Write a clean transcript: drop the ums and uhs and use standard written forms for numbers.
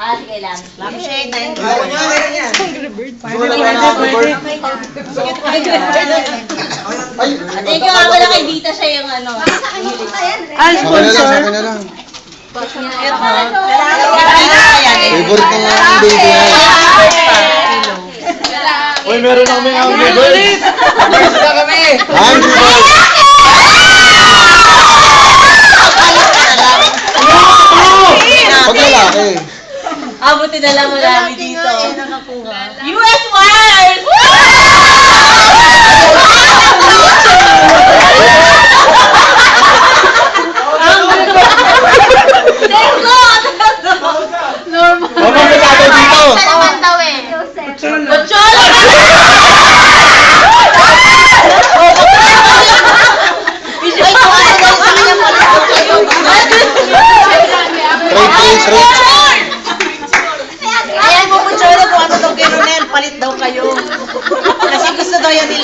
Ah, sige lang. Lampshade, thank you. Thank you nga pala kay Dita siya yung ano. Ang sponsor. Sa akin na lang. Favorite Favorite na yung baby na. Uy, meron na kami Angry Birds. Angry Birds! Pag lalaki. Abutin na lang wala kami dito. US wires! Mama, may tato dito. Naman daw eh. Pocholo! Ayan mo, Pocholo, kung ano daw gano'n yan, palit daw kayo. Kasi gusto daw yan nila.